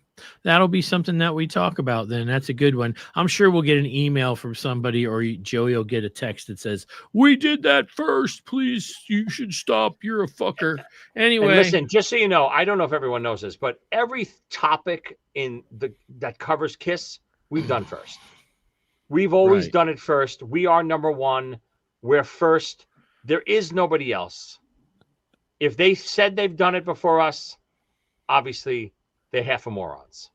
that'll be something that we talk about then. That's a good one. I'm sure we'll get an email from somebody, or Joey will get a text that says, "We did that first. Please, you should stop. You're a fucker." Anyway, And listen, just so you know, I don't know if everyone knows this, but every topic that covers Kiss, we've done first. We've always Right. done it first. We are number one. We're first. There is nobody else. If they said they've done it before us, obviously they're half a morons.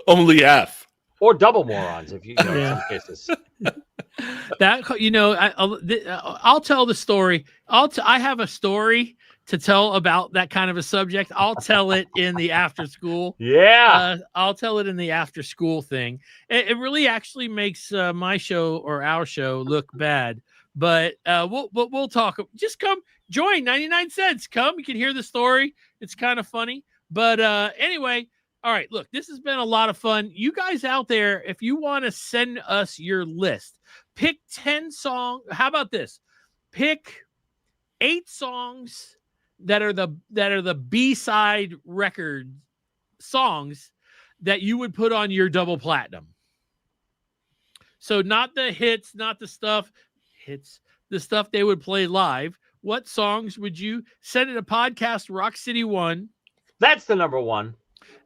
Only F. Or double morons, if you know, in Yeah. some cases. that I'll tell the story. I have a story to tell about that kind of a subject. I'll tell it in the after school. Yeah. I'll tell it in the after school thing. It really actually makes my show or our show look bad. But we'll talk. Just come join 99 cents. Come, you can hear the story. It's kind of funny. But anyway, all right, look, this has been a lot of fun. You guys out there, if you want to send us your list, pick 10 songs. How about this? Pick 8 songs that are the B-side record songs that you would put on your double platinum. So not the hits, not the stuff, the stuff they would play live. What songs would you send it a podcast Rock City 1 That's the number one.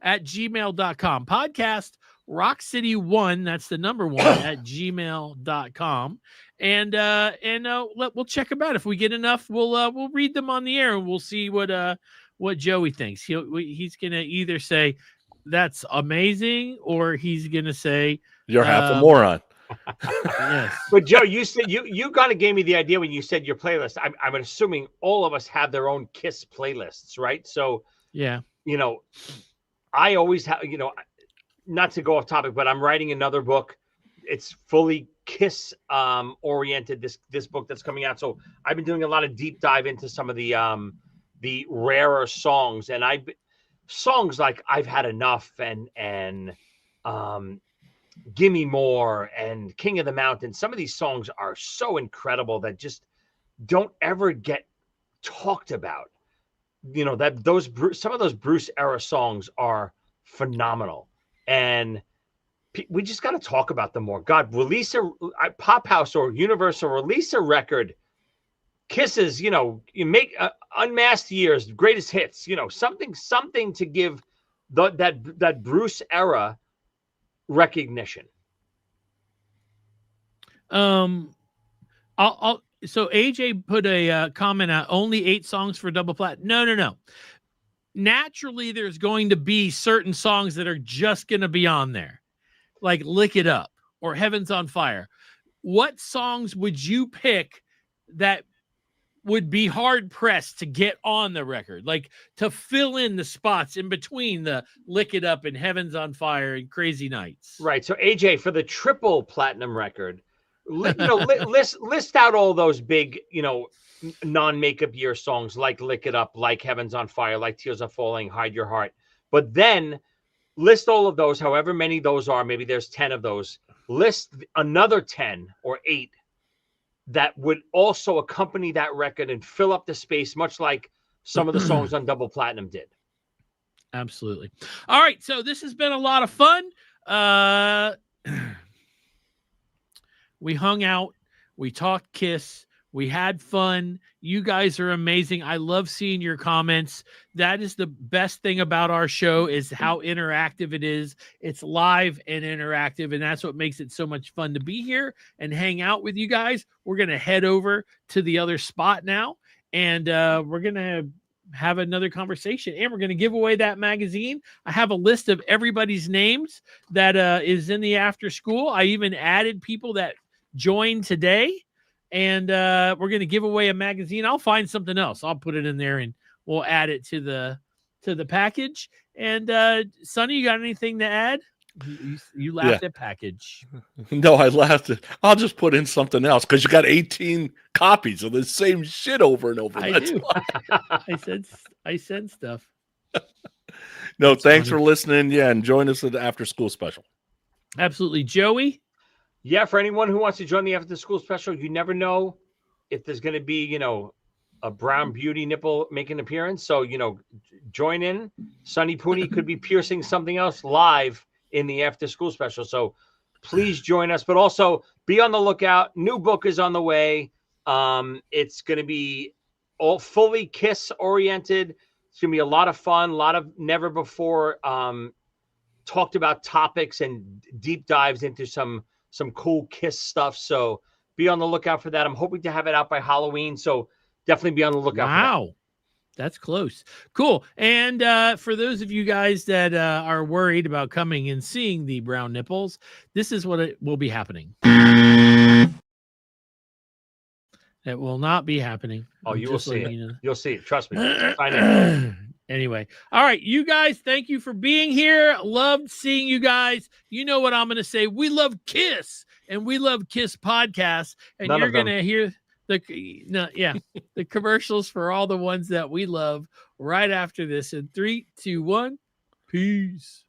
at gmail.com. Podcast Rock City 1, that's the number 1 at gmail.com. And we'll check them out. If we get enough, we'll read them on the air, and we'll see what Joey thinks. He's gonna either say that's amazing, or he's gonna say You're half a moron. yes. But Joe, you said you kind of gave me the idea when you said your playlist. I'm assuming all of us have their own Kiss playlists, right? So Yeah. you know, I always have, not to go off topic, but I'm writing another book. It's fully Kiss oriented, this book that's coming out. So I've been doing a lot of deep dive into some of the rarer songs, and songs like I've Had Enough and Gimme More and King of the Mountain. Some of these songs are so incredible that just don't ever get talked about. Some of those Bruce era songs are phenomenal, and we just got to talk about them more. God, release a Pop House or Universal, release a record. Kisses, you make Unmasked Years, greatest hits, something to give that Bruce era recognition. So AJ put a comment out, only 8 songs for double plat. No. Naturally, there's going to be certain songs that are just going to be on there, like Lick It Up or Heaven's on Fire. What songs would you pick that would be hard pressed to get on the record, like to fill in the spots in between the Lick It Up and Heaven's on Fire and Crazy Nights? Right. So AJ, for the triple platinum record, list out all those big, non-makeup year songs like Lick It Up, like Heaven's on Fire, like Tears Are Falling, Hide Your Heart. But then list all of those, however many those are, maybe there's 10 of those. List another 10 or 8 that would also accompany that record and fill up the space, much like some of the songs on double platinum did. Absolutely. All right. So this has been a lot of fun. We hung out, we talked Kiss, we had fun. You guys are amazing. I love seeing your comments. That is the best thing about our show, is how interactive it is. It's live and interactive, and that's what makes it so much fun to be here and hang out with you guys. We're going to head over to the other spot now, and we're going to have another conversation, and we're going to give away that magazine. I have a list of everybody's names that is in the after school. I even added people that joined today, and we're going to give away a magazine. I'll find something else. I'll put it in there, and we'll add it to the package. And Sonny, you got anything to add? You laughed at package. No, I laughed. I'll just put in something else, because you got 18 copies of the same shit over and over. I That's do. why. I said stuff. No, That's thanks funny. for listening. Yeah, and join us at the after school special. Absolutely. Joey? Yeah, for anyone who wants to join the after school special, you never know if there's going to be, a brown beauty nipple make an appearance. So, join in. Sonny Pooney could be piercing something else live in the after school special. So please join us, but also be on the lookout. New book is on the way. It's going to be all fully Kiss oriented. It's going to be a lot of fun, a lot of never before talked about topics and deep dives into some cool Kiss stuff. So be on the lookout for that. I'm hoping to have it out by Halloween. So definitely be on the lookout for that. Wow. That's close. Cool. And for those of you guys that are worried about coming and seeing the brown nipples, this is what it will be happening. It will not be happening. Oh, you will see it. You'll see it. Trust me. Anyway. All right. You guys, thank you for being here. Loved seeing you guys. You know what I'm going to say. We love Kiss and we love Kiss podcasts. And you're going to hear the commercials for all the ones that we love right after this in 3, 2, 1. Peace.